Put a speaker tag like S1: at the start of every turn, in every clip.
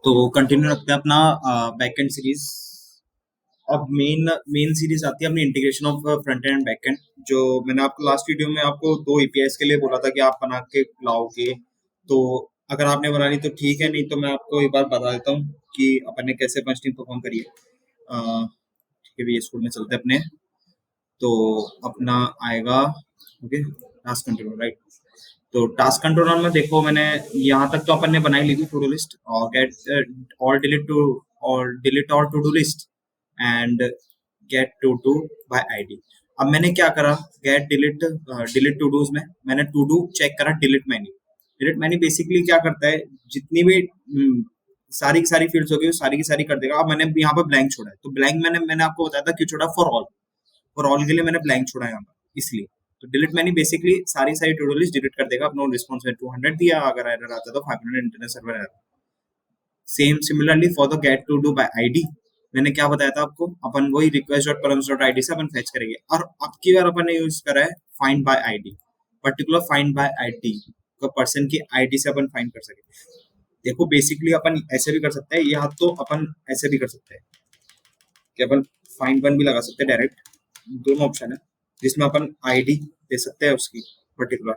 S1: तो कंटिन्यू रखते हैं अपना बैकएंड सीरीज। अब मेन मेन सीरीज आती है अपनी integration of front end back and. जो मैंने आपको लास्ट वीडियो में आपको दो एपीआईस के लिए बोला था कि आप बना के लाओगे। तो अगर आपने बनानी तो ठीक है, नहीं तो मैं आपको एक बार बता देता हूँ कि अपन ने कैसे पंचिंग परफॉर्म करी है। ठीक है भैया, स्कूल में चलते हैं अपने। तो अपना आएगा, ओके, टास्क कंट्रोल, राइट। तो टास्क कंट्रोलर में देखो, मैंने यहाँ तक तो अपन ने बनाई ली थी टू डू लिस्ट, और गेट ऑल डिलीट टू और delete all to do list and get to do by ID. अब मैंने क्या करा, get delete delete to dos में मैंने टू डू चेक करा delete many. Delete many basically क्या करता है, जितनी भी सारी की सारी फील्ड्स होगी वो सारी की सारी कर देगा। अब मैंने यहाँ पर ब्लैंक छोड़ा है, तो ब्लैंक मैंने आपको बताया था क्यों छोड़ा, फॉर ऑल के लिए मैंने ब्लैंक छोड़ा है यहाँ पर, इसलिए। तो डिलीट मैनी बेसिकली सारी सारी टू डू लिस्ट डिलीट कर देगा। अपना रिस्पॉन्स में 200 दिया, अगर एरर आता तो 500 internet server error. Same similarly for the get to do by ID, मैंने क्या बताया था आपको, अपन वही request dot params dot ID से अपन फेच करेंगे। और अब की बार अपन ने यूज करा है find by ID, particular find by ID को पर्सन की आईडी से अपन फाइंड कर सके। देखो बेसिकली अपन ऐसे भी कर सकते हैं, या तो अपन ऐसे भी कर सकते हैं कि अपन फाइंड वन भी लगा सकते हैं डायरेक्ट। दोनों ऑप्शन है जिसमें अपन आईडी दे सकते हैं उसकी पर्टिकुलर।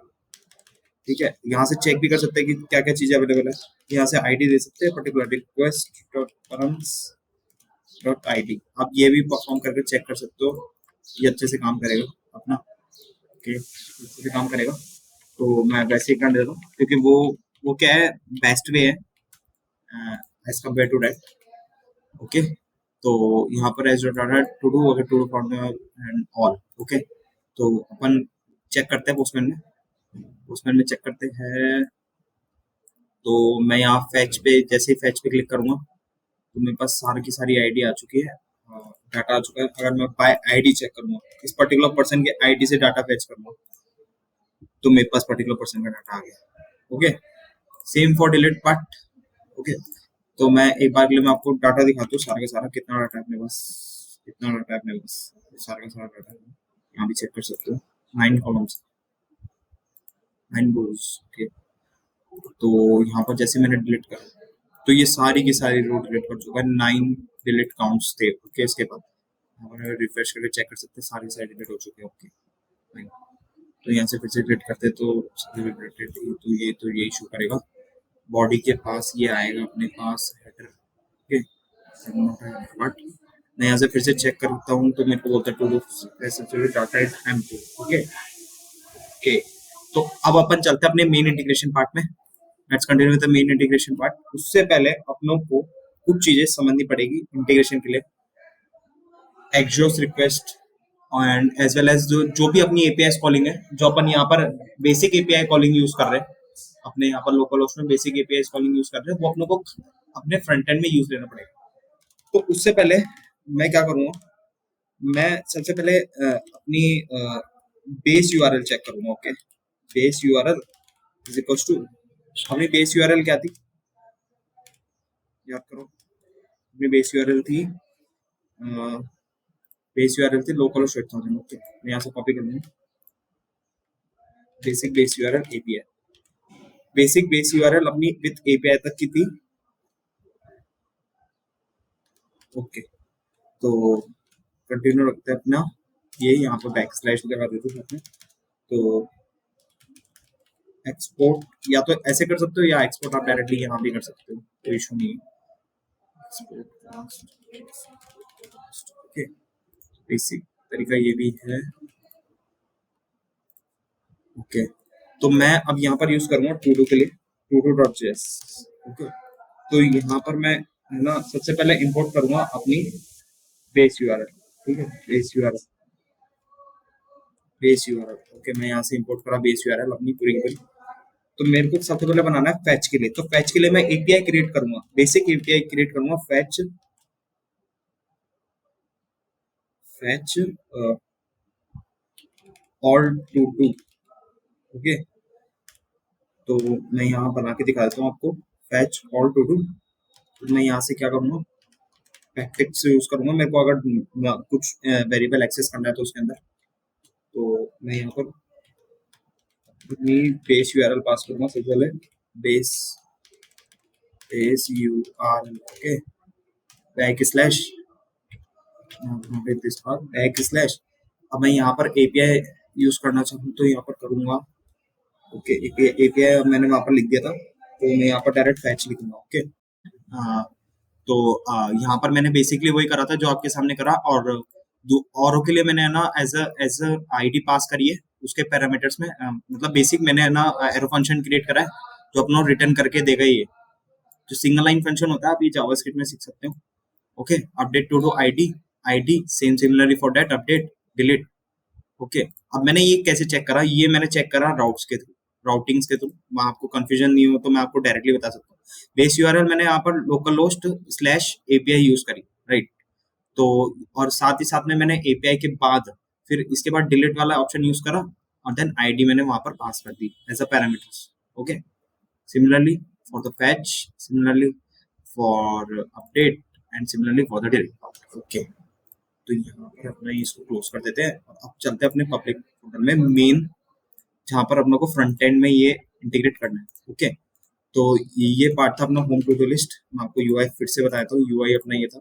S1: ठीक है, यहाँ से चेक भी कर सकते हैं कि क्या क्या चीजें अवेलेबल है। यहाँ से आईडी दे सकते हैं particular request dot params dot ID. आप ये भी परफॉर्म करके चेक कर सकते हो, ये अच्छे से काम करेगा अपना। ओके, अच्छे से काम करेगा। तो मैं वैसे ही कर देता हूँ, क्योंकि वो क्या है, बेस्ट वे है as compare to that. Okay, तो यहाँ पर एज डाटा टू डू, अगर to do form and all. Okay, तो अपन चेक करते हैं पोस्टमैन में। पोस्टमैन में चेक करते हैं। तो मैं यहाँ फैच पे, जैसे ही फैच पे क्लिक करूंगा तो मेरे पास सारी की सारी आईडी आ चुकी है, डाटा आ चुका है। अगर मैं बाय आईडी चेक करूंगा, इस पर्टिकुलर पर्सन के आईडी से डाटा फैच करूंगा, तो मेरे पास पर्टिकुलर पर्सन का डाटा आ गया। Okay, same for delete part. Okay, तो मैं एक बार के लिए मैं आपको डाटा दिखाता हूँ सारा का सारा, कितना डाटा है अपने पास, कितना डाटा है अपने पास, सारा का सारा डाटा है। यहाँ भी चेक कर सकते हो, 9 कॉलम्स, 9 रोज। ओके, तो यहाँ पर जैसे मैंने डिलीट करा तो ये सारी की सारी रो डिलीट कर चुका है, 9 डिलीट काउंट्स थे। ओके, इसके बाद यहाँ पर रिफ्रेश करके चेक कर सकते हैं, सारी सारी डिलीट हो चुके हैं। Okay, fine। तो यहाँ से फिर से डिलीट करते तो सारी डिलीटेड थी, तो ये इशू करेगा। बॉडी के पास ये आएगा अपने पास हेडर। ओके, बट मैं यहाँ से फिर से चेक करता हूँ तो मेरे को बोलता है to do data is empty. Okay, okay, तो अब अपन चलते हैं अपने मेन इंटीग्रेशन पार्ट में। Let's continue with the main integration part. उससे पहले अपनों को कुछ चीजें समझनी पड़ेगी इंटीग्रेशन के लिए। Axios request and as well as जो भी अपनी एपीआई कॉलिंग है, जो अपन यहाँ पर बेसिक एपीआई कॉलिंग यूज कर रहे हैं, अपने यहाँ पर लोकल होस्ट में बेसिक एपीआई कॉलिंग यूज कर रहे हैं, वो अपनों को अपने फ्रंट एंड में यूज लेना पड़ेगा। तो उससे पहले मैं क्या करूँगा, मैं सबसे पहले अपनी बेस यूआरएल चेक करूँगा। Okay, base URL is equals to, अपनी बेस यूआरएल क्या थी, याद करो। अपनी बेस यूआरएल थी, बेस यूआरएल थी लोकल होस्ट 8000। ओके, मैं यहाँ से कॉपी कर लूँगा, basic base URL API. Basic base URL अपनी विथ एपीआई तक की थी। ओके, तो कंटिन्यू रखते हैं अपना, ये यहाँ पर बैक स्लैश लगा देते हैं। तो एक्सपोर्ट या तो ऐसे कर सकते हो, या एक्सपोर्ट आप डायरेक्टली यहाँ भी कर सकते हो, कोई इशू नहीं है। ओके, बेसिक तरीका ये भी है। ओके, तो मैं अब यहाँ पर यूज करूंगा टू डू के लिए, to do dot JS. Okay, तो यहाँ पर मैं है ना सबसे पहले इंपोर्ट करूंगा अपनी बेस यूआरएल। ठीक है, base URL, base URL. Okay, मैं यहाँ से इंपोर्ट करा बेस यूआरएल अपनी पूरी की पूरी। तो मेरे को सबसे पहले बनाना है फैच के लिए। तो फैच के लिए मैं एपीआई क्रिएट करूंगा, बेसिक एपीआई क्रिएट करूंगा, fetch fetch all to do. Okay, तो मैं यहाँ बना के दिखा देता हूँ आपको, फैच ऑल टू डू। तो मैं यहाँ से क्या करूँगा, बैकटिक्स यूज करूंगा। मेरे को अगर कुछ वेरिएबल एक्सेस करना है तो उसके अंदर, तो मैं यहाँ पर अपनी बेस यूआरएल पास करूंगा सबसे पहले, base space URL. Okay, backslash this part backslash. अब मैं यहाँ पर API यूज करना चाहूँ तो यहाँ पर करूँगा. ओके, API मैंने वहाँ पर लिख दिया था, तो मैं यहाँ पर डायरेक्ट फैच लिखूंगा. ओके. हाँ, तो यहाँ पर मैंने बेसिकली वही करा था जो आपके सामने करा, और औरों के लिए मैंने है ना एज अ आईडी पास करी है उसके पैरामीटर्स में. मतलब बेसिक मैंने है ना एरो फंक्शन क्रिएट करा है जो अपना रिटर्न करके देगा. ये जो सिंगल लाइन फंक्शन होता है आप ये जावास्क्रिप्ट में सीख सकते हो. Okay, update to do ID same similarly for that update delete. Okay, अब मैंने ये कैसे चेक करा, ये मैंने चेक करा राउट्स के थ्रू, राउटिंग्स के थ्रू. वहां आपको कंफ्यूजन नहीं हो तो मैं आपको डायरेक्टली बता सकता हूँ. बेस यूआरएल मैंने यहाँ पर local host slash API use करी, राइट. तो और साथ ही साथ में मैंने एपीआई के बाद फिर इसके बाद डिलीट वाला ऑप्शन यूज करा, और देन आईडी मैंने वहां पर पास कर दी as a parameters. Okay, similarly for the fetch, similarly for update, and similarly for the delete. Okay, तो यहाँ पर अपना इसको क्लोज कर देते हैं और अब चलते हैं अपने पब्लिक फोल्डर में, मेन, जहाँ पर अपने को फ्रंट एंड में ये इंटीग्रेट करना है. ओके, तो ये पार्ट था अपना होम टू डू लिस्ट. मैं आपको यूआई फिर से बताया था. यूआई अपना ये था,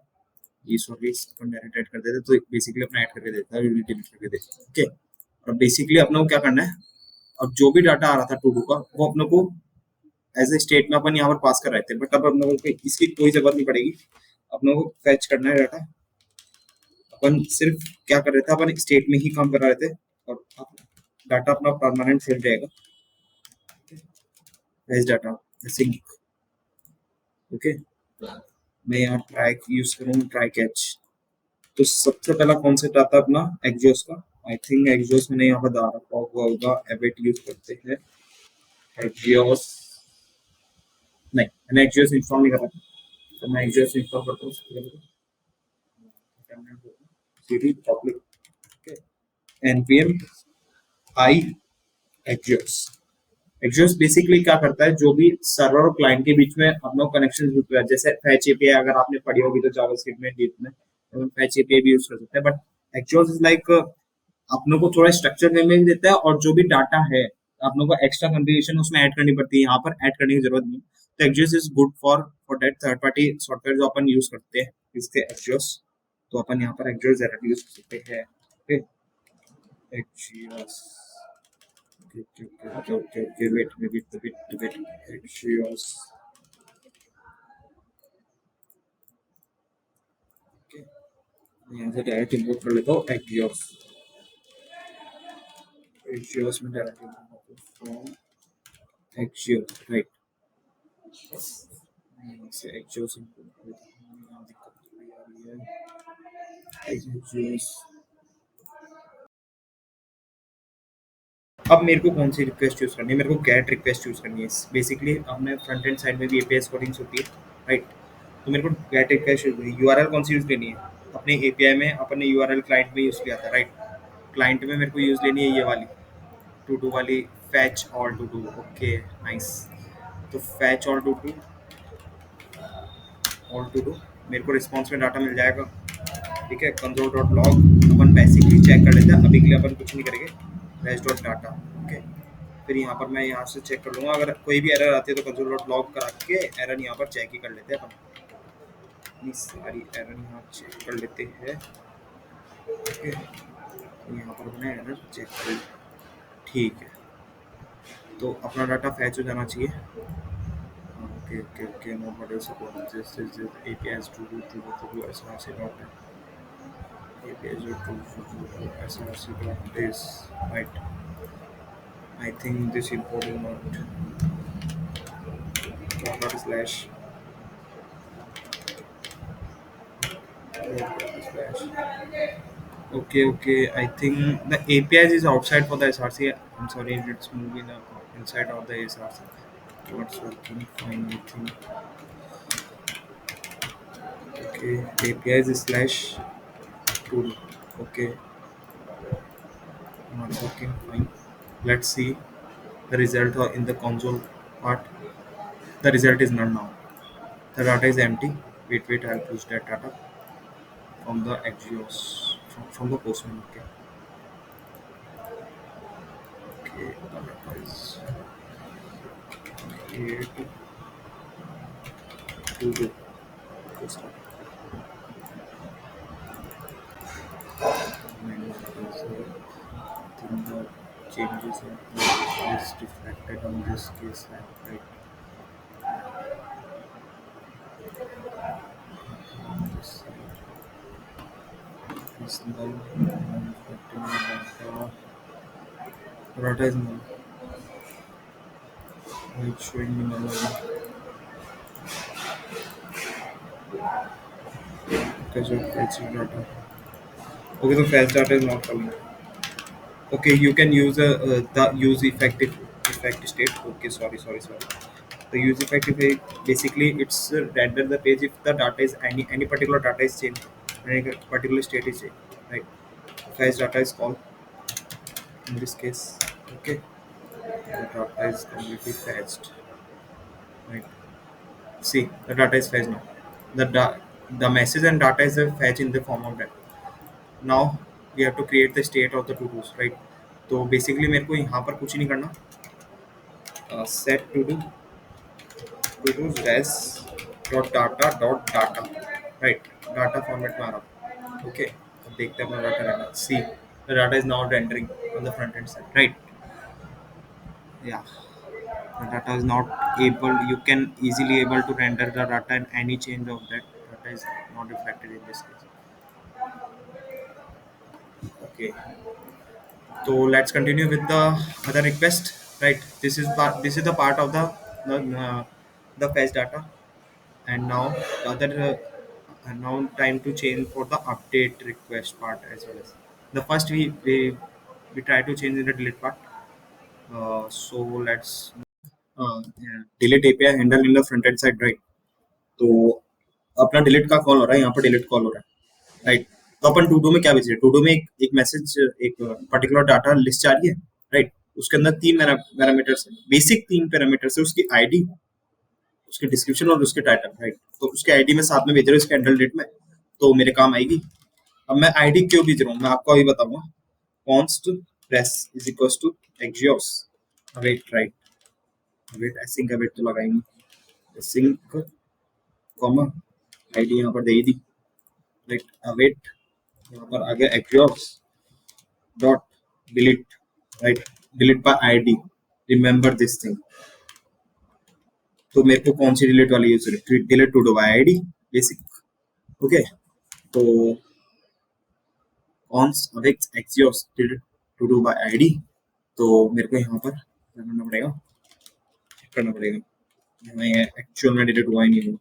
S1: ये सॉरी अपन डायरेक्ट ऐड कर देते तो बेसिकली अपना ऐड करके देता है, डिलीट करके देता. ओके, और बेसिकली अपने को क्या करना है, अब जो भी डाटा आ रहा था टू डू का वो अपने को एज ए स्टेट में अपन यहाँ पर पास कर रहे थे, बट अब अपने को इसकी कोई जरूरत नहीं पड़ेगी. अपने को फैच करना है डाटा. अपन सिर्फ क्या कर रहे थे, अपन स्टेट में ही काम कर रहे थे, और डाटा अपना परमानेंट सेव रहेगा. Fetch data sync. ओके, मैं यहाँ ट्राई यूज करूँ, ट्राई कैच. तो सबसे पहला कॉन्सेप्ट आता है अपना एक्सजॉस का. आई थिंक एक्सजॉस मैंने यहाँ पर डाल रखा हुआ होगा. एबिट यूज करते हैं एक्सजॉस. नहीं, मैंने एक्सजॉस इंस्टॉल नहीं करा, तो मैं एक्सजॉस इंस्टॉल करता हूँ. CD public. Okay, npm i axios. Axios basically क्या करता है, जो भी सर्वर और क्लाइंट के बीच में अपना कनेक्शन होता है, जैसे फैच एपीआई अगर आपने पढ़ी होगी तो जावास्क्रिप्ट में डीप में तो फैच एपीआई भी यूज कर सकते हैं. बट एक्सजॉस इज लाइक अपनों को थोड़ा स्ट्रक्चर वे में देता है, और जो भी डाटा है अपनों को एक्स्ट्रा कॉन्फ़िगरेशन उसमें ऐड करनी पड़ती है, यहाँ पर ऐड करने की जरूरत नहीं. तो axios is good for that third party software जो अपन यूज करते हैं इसके एक्सजॉस. तो अपन यहाँ पर एक्सजॉस डायरेक्टली यूज कर सकते हैं. Okay, एक्सजॉस. Okay, wait. Axios. Okay, यहाँ से डायरेक्ट इंपोर्ट कर लेता हूँ Axios. Axios में direct import from Axios, right. से Axios इंपोर्ट कर लेता हूँ. यहाँ दिक्कत थोड़ी आ रही है. Axios. अब मेरे को कौन सी रिक्वेस्ट यूज करनी है, मेरे को गेट रिक्वेस्ट यूज करनी है. बेसिकली हमने फ्रंट एंड साइड में भी एपीआई कोडिंग्स होती है, राइट. तो मेरे को गेट रिक्वेस्ट यूआरएल कौन सी यूज लेनी है. अपने एपीआई में अपन ने यूआरएल क्लाइंट में यूज किया था, राइट. क्लाइंट में मेरे को यूज लेनी है ये वाली टू डू वाली, fetch all to do. Okay, nice. तो फैच ऑल टू डू मेरे को रिस्पॉन्स में डाटा मिल जाएगा. ठीक है, कंसोल डॉट लॉग अपन बेसिकली चेक कर लेते हैं. अभी के लिए अपन कुछ नहीं करेंगे. Fetch dot data. ओके, फिर यहाँ पर मैं यहाँ से चेक कर लूँगा. अगर कोई भी एरर आती है तो कंसोल डॉट लॉग करा के एरर यहाँ पर चेक ही कर लेते हैं अपन. इतनी सारी एरर यहाँ चेक कर लेते हैं. ओके, यहाँ पर मैंने एरर चेक कर. ठीक है, तो अपना डाटा फैच हो जाना चाहिए. Okay, nobody support this is APIs to SRC dot APIs to SRC dot this, right. I think this import is not slash slash. Okay, I think the APIs is outside for the SRC. I'm sorry, let's move in inside of the SRC. What's working fine, I think. Okay, APIs is slash tool. Okay, not working fine. Let's see the result in the console part. The result is none now. The data is empty. Wait, I'll push that data from the Axios, from the Postman. Okay, the data is create. to do. Just manual so think the changes is reflected on this case right on this side is null reflecting the data is null it's showing me null because of fetch data. Okay, the fetch data is not coming. Okay, you can use the use effect state. Okay, sorry. The use effect basically it's render the page if the data is any particular data is changed, any particular state is changed, right? Fetch data is called in this case. Okay, the data is completely fetched, right? See, the data is fetched now. The message and data is fetched in the form of that. Now we have to create the state of the to dos, right? तो basically मेरे को यहाँ पर कुछ नहीं करना set to do res dot data right data format में आ रहा okay अब देखते हैं अपना data रहना see the data is now rendering on the front end side right yeah the data is not able you can easily able to render the data and any change of that data is not reflected in this case okay so let's continue with the other request right this is the part of the fetch data and now the other and now time to change for the update request part as well as the first we try to change in the delete part so let's yeah, delete API handle in the front end side right तो अपना delete का call हो रहा है यहाँ पर delete call हो रहा है राइट तो अपन टू डू में क्या भेज रहे हैं टू डू में एक मैसेज एक पर्टिकुलर डाटा लिस्ट जा रही है राइट उसके अंदर तीन पैरामीटर्स है बेसिक तीन पैरामीटर्स है उसकी आईडी उसके डिस्क्रिप्शन और उसके टाइटल राइट तो उसके आईडी में साथ में भेज रहे हो उसके हैंडल डेट में तो मेरे काम आएगी अब मैं आईडी क्यों भेज रहा हूँ मैं आपको अभी बताऊंगा const res is equals to axios await right await async await तो लगाएंगे async कॉमा आईडी यहाँ पर दे ही दी राइट await यहाँ पर आ गया axios dot delete right delete by ID remember this thing तो मेरे को कौन सी डिलीट वाली यूज करें delete to do by ID basic okay तो const avec axios to do by id तो मेरे को यहाँ पर क्या करना पड़ेगा चेक करना पड़ेगा मैं ये एक्चुअल में डिलीट हुआ ही नहीं हूँ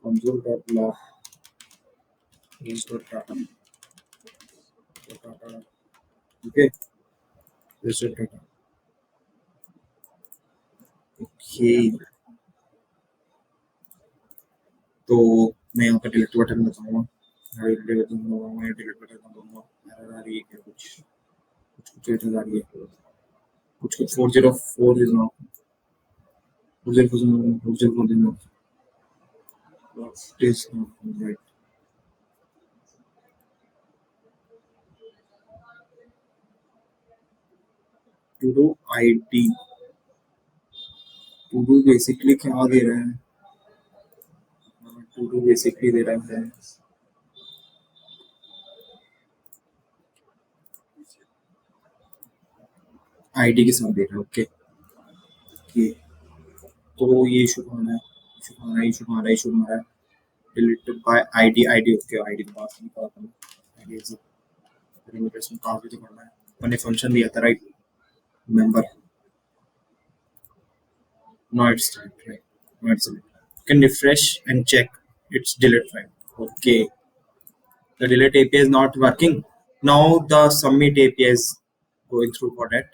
S1: console.log is data okay this is data okay तो मैं यहाँ पर डिलीट बटन बताऊंगा डिलीट बटन दबाऊंगा मैं डिलीट बटन दबाऊंगा एरर आ रही है क्या कुछ एरर आ रही है कुछ 404 is not 404 is not it is not right to do id to do basically क्या दे रहा है to do basically दे रहा है आईडी के साथ दे रहा है ओके तो ये इशू कहाँ है delete by ID okay ID के पास नहीं पता आईडी इज पैरामीटर्स में कहाँ पे तो करना है मैंने फंक्शन दिया था right remember now it's right now it's you can refresh and check its delete file okay the delete API is not working now the submit API is going through for that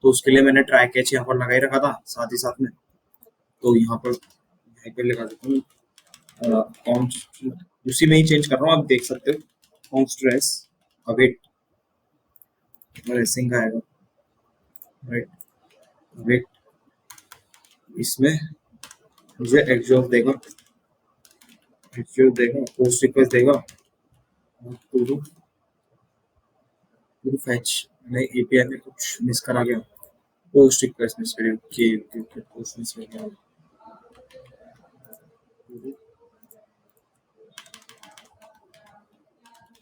S1: तो उसके लिए मैंने try catch यहाँ पर लगा ही रखा था साथ ही साथ में तो यहाँ पर लगा देता हूँ const उसी में ही चेंज कर रहा हूँ आप देख सकते हो const res await रेसिंग आएगा राइट await इसमें मुझे एग्जॉस्ट देगा पोस्ट रिक्वेस्ट देगा टू फैच मैं एपीआई में कुछ मिस करा गया पोस्ट रिक्वेस्ट मिस करी ओके पोस्ट मिस कर गया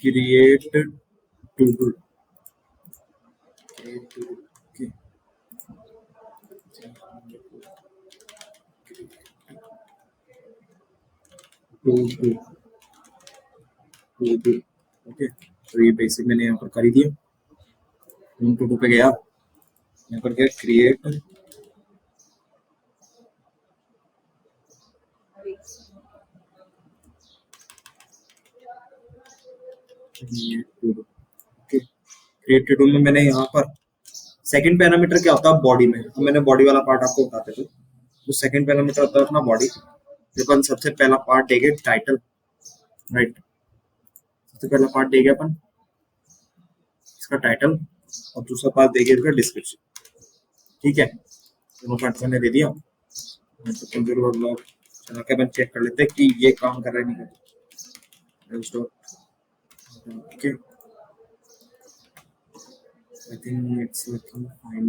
S1: क्रिएट टू डू, ओके। तो ये बेसिक मैंने यहाँ पर कर ही दिया। टू डू पे गया, यहाँ पर क्या create to do, okay. Create to do में मैंने यहाँ पर सेकंड पैरामीटर क्या होता है बॉडी में, तो मैंने बॉडी वाला पार्ट आपको बताते थे। तो सेकंड पैरामीटर होता है अपना बॉडी। अपन सबसे पहला पार्ट देंगे टाइटल, राइट। सबसे पहला पार्ट देंगे अपन इसका टाइटल, और दूसरा पार्ट देंगे इसका डिस्क्रिप्शन, ठीक है। दोनों पार्ट मैंने दे दिया। तो कंप्यूटर और लॉग चला के अपन चेक कर लेते हैं कि ये काम कर रहा है नहीं कर रहा। Okay, I think it's looking fine.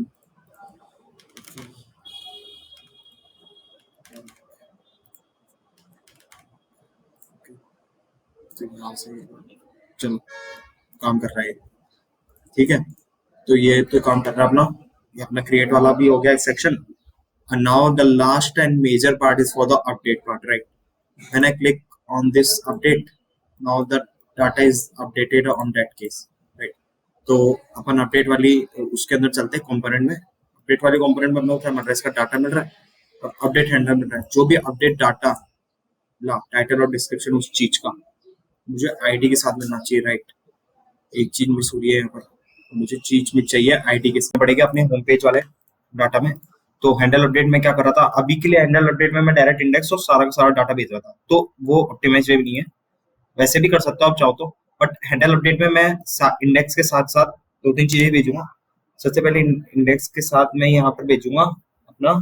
S1: तो यहाँ से चलो काम कर रहा है, ठीक है। तो ये तो काम कर रहा है अपना, ये अपना क्रिएट वाला भी हो गया एक section. And now the last and major part is for the update part, right? When I click on this update, now the data is updated on that case, right? तो अपन अपडेट वाली उसके अंदर चलते हैं कंपोनेंट में। Update वाले component में अपने को क्या मिल रहा है, इसका डाटा मिल रहा है और अपडेट हैंडलर मिल रहा है। जो भी अपडेट डाटा ला टाइटल और डिस्क्रिप्शन उस चीज का मुझे आईडी के साथ मिलना चाहिए, राइट। एक चीज मिस हो रही है यहाँ पर, मुझे चीज मिल चाहिए आईडी के साथ। पड़ेगा अपने होम पेज वाले डाटा में। तो हैंडल अपडेट में क्या कर रहा था, अभी के लिए हैंडल अपडेट में मैं डायरेक्ट इंडेक्स और सारा का सारा डाटा भेज रहा था, तो वो ऑप्टिमाइज वे भी नहीं है। वैसे भी कर सकता हूँ आप चाहो तो, बट हैंडल अपडेट में मैं इंडेक्स के साथ साथ दो तीन चीजें भेजूंगा। सबसे पहले इंडेक्स के साथ मैं यहाँ पर भेजूंगा अपना,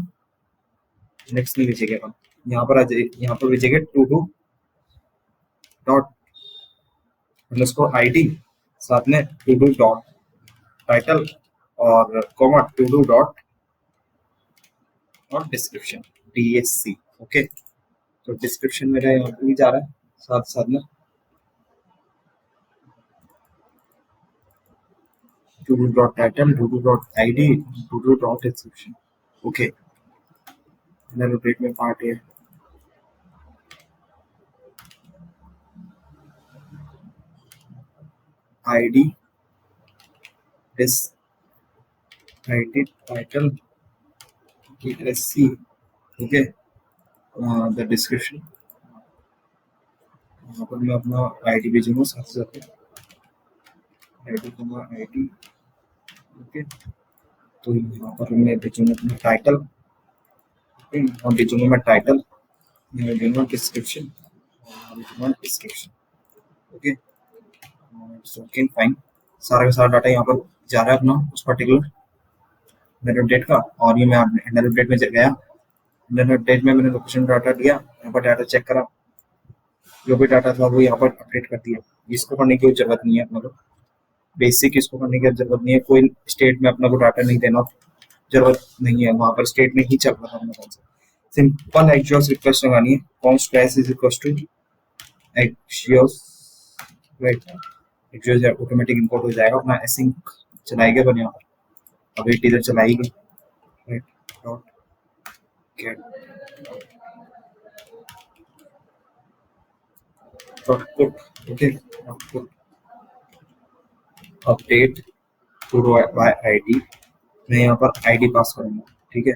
S1: इंडेक्स नहीं भेजेंगे अपन, यहाँ पर भेजेंगे to do dot underscore ID, साथ में टू डू डॉट टाइटल और कॉमा टू डू डॉट और डिस्क्रिप्शन DSC, ओके। तो डिस्क्रिप्शन मेरा यहाँ पे भी जा रहा है साथ साथ में to do dot title, to do dot ID, to do dot description, okay. Update में पार्ट है ID this ID title DSC, okay. The description यहाँ पर मैं अपना आईडी भेजूंगा साथ साथ आईडी, ओके। तो यहाँ पर मैं भेजूंगा अपना टाइटल, और भेजूंगा मैं टाइटल, यहाँ भेजूंगा डिस्क्रिप्शन, ओके। ओके फाइन, सारा का सारा डाटा यहाँ पर जा रहा है अपना उस पर्टिकुलर हैंडल अपडेट का। और ये मैं हैंडल अपडेट में गया, हैंडल अपडेट में मैंने लोकेशन डाटा दिया, यहाँ पर डाटा चेक करा, जो भी डाटा था वो यहाँ पर अपडेट कर दिया। इसको करने की जरूरत नहीं है अपने को, बेसिक इसको करने की जरूरत नहीं है। कोई स्टेट में अपना को डाटा नहीं देना जरूरत नहीं है, वहां पर स्टेट में ही चल रहा था अपना कौन सा। सिंपल एक्सियोस रिक्वेस्ट लगानी है, const price is equals to Axios, right. Axios automatic import हो जाएगा, अपना एसिंक चलाएगा बन यहाँ पर, अभी टीजर चलाएगी, right. Dot get dot put, okay. Put update to by ID, मैं यहाँ पर आईडी पास करूंगा, ठीक है।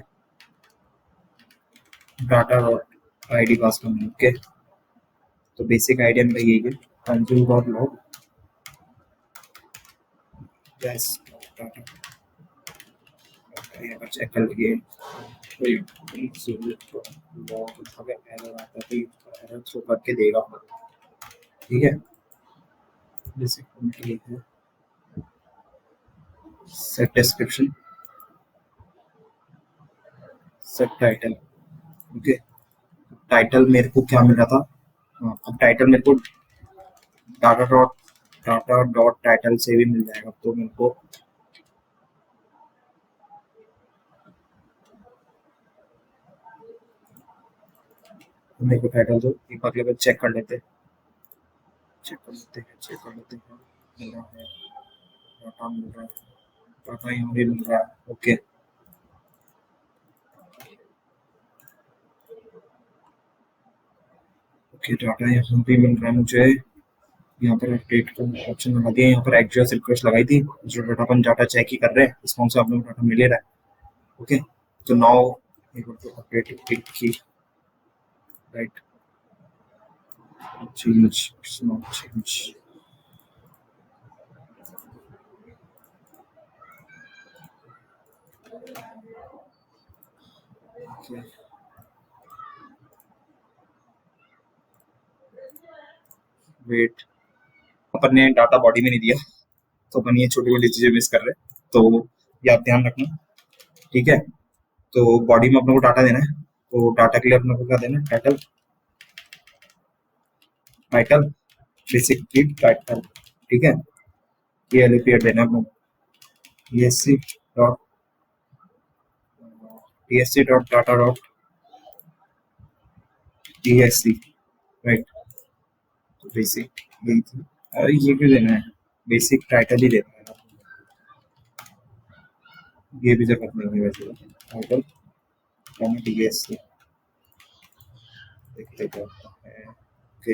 S1: डाटा डॉट आईडी पास करूंगा, ओके। तो बेसिक आईडिया मेरा यही है, consume dot log yes data, यहाँ पर चेक कर लीजिए कोई लॉग अगर एरर आता है तो एरर थ्रो करके देगा, ठीक है। बेसिक है set description, set title, okay. Title मेरे को क्या मिल रहा था, अब टाइटल मेरे को डाटा डॉट टाइटल से भी मिल जाएगा। तो मेरे को मेरे को टाइटल दो, एक बार के बाद चेक कर लेते हैं, चेक कर लेते हैं। मिल रहा है, डाटा मिल रहा है, डाटा यहाँ भी मिल रहा है। ओके, ओके, डाटा यहाँ भी मिल रहा है मुझे। यहाँ पर अपडेट का ऑप्शन लगा दिया, यहाँ पर एक्चुअल रिक्वेस्ट लगाई थी, जो डाटा अपन डाटा चेक ही कर रहे हैं, रिस्पॉन्स से आप लोग डाटा मिल ही रहा है। ओके, तो now able to update it key, right? Change, it's not change. Okay, wait, अपन ने डाटा बॉडी में नहीं दिया, तो अपन ये छोटी मोटी चीजें मिस कर रहे हैं, तो ये आप ध्यान रखना। ठीक है, तो बॉडी में अपने को डाटा देना है, तो डाटा के लिए अपने को क्या देना है, टाइटल, टाइटल बेसिक टाइटल। ठीक है, ये एलिपियर देना है अपने को, esc dot esc dot data dot esc, right. तो बेसिक यही थी, अरे ये क्यों देना है, बेसिक टाइटल ही देना है, ये भी जरूरत नहीं है वैसे, टाइटल dsc देखते क्या होता है। Okay,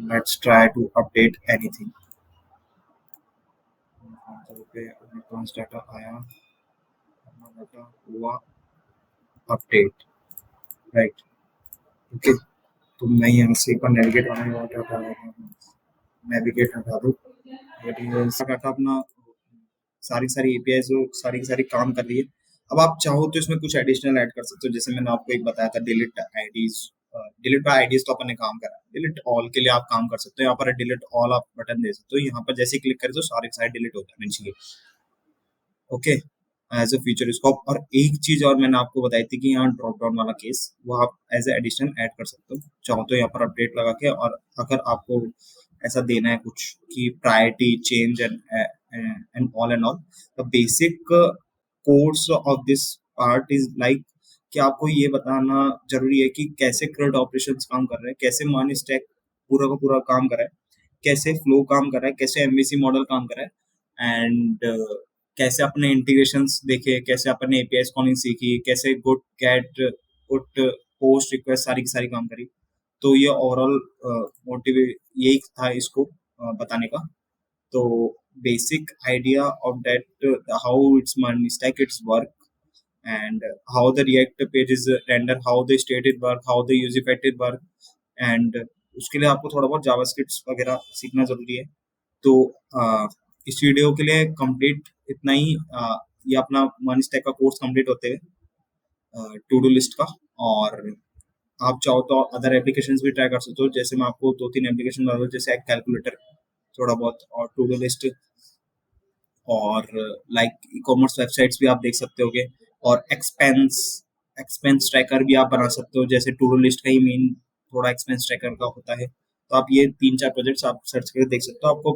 S1: let's try to update anything. पे अपने पास डाटा आया, अपना डाटा हुआ अपडेट, राइट। ओके, तो मैं यहाँ से एक बार नेविगेट होने वाला डाटा नेविगेट हटा दूँ, डाटा अपना सारी सारी एपीआई जो सारी की सारी काम कर रही है। अब आप चाहो तो इसमें कुछ एडिशनल ऐड कर सकते हो, जैसे मैंने आपको एक बताया था delete IDs, delete by IDs तो अपन ने काम करा, डिलीट ऑल के लिए आप काम कर सकते हो, यहाँ पर डिलीट ऑल आप बटन दे सकते हो, यहाँ पर जैसे क्लिक करें तो सारे सारे डिलीट हो जाने चाहिए। Okay, as a future scope. और एक चीज और मैंने आपको बताई थी कि यहाँ ड्रॉप डाउन वाला केस, वो आप एज ए एडिशनल ऐड कर सकते हो, चाहो तो यहाँ पर अपडेट लगा के, और अगर आपको ऐसा देना है कुछ कि priority change and all and all, the basic course of this part is like कि आपको ये बताना जरूरी है कि कैसे CRUD ऑपरेशंस काम कर रहे हैं, कैसे मान स्टैक पूरा का पूरा काम कर रहा है, कैसे फ्लो काम कर रहा है, कैसे एमवीसी मॉडल काम कर रहा है, एंड कैसे अपने इंटीग्रेशंस देखे, कैसे अपने एपीआई कॉलिंग सीखी, कैसे गुट गेट पुट पोस्ट रिक्वेस्ट सारी की सारी काम करी। तो ये ओवरऑल मोटिव यही था इसको बताने का। तो basic idea of that how it's money stack it's work, and how the React page is render, how the stated work, how the use effective work, and उसके लिए आपको थोड़ा बहुत जावास्क्रिप्ट वगैरह सीखना जरूरी है। तो इस वीडियो के लिए कंप्लीट इतना ही, ये अपना वन स्टैक का कोर्स कंप्लीट होते हैं टू डू लिस्ट का। और आप चाहो तो अदर एप्लीकेशंस भी ट्राई कर सकते हो, जैसे मैं आपको दो तीन एप्लीकेशन बता दूं, जैसे एक कैलकुलेटर थोड़ा बहुत, और टू डू लिस्ट, और लाइक ई कॉमर्स वेबसाइट्स भी आप देख सकते होगे, और एक्सपेंस एक्सपेंस ट्रैकर भी आप बना सकते हो, जैसे टू डू लिस्ट का ही मेन थोड़ा एक्सपेंस ट्रैकर का होता है। तो आप ये तीन चार प्रोजेक्ट्स आप सर्च करके देख सकते हो, आपको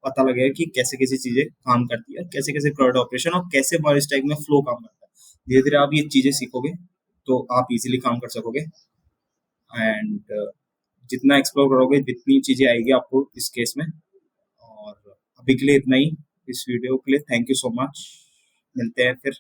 S1: पता लगेगा कि कैसे कैसे चीजें काम करती है, कैसे कैसे क्लाउड ऑपरेशन और कैसे हमारे स्टैक में फ्लो काम करता है। धीरे धीरे आप ये चीजें सीखोगे तो आप इजीली काम कर सकोगे, एंड जितना एक्सप्लोर करोगे जितनी चीजें आएगी आपको इस केस में। और अभी के लिए इतना ही इस वीडियो के लिए, थैंक यू सो मच, मिलते हैं फिर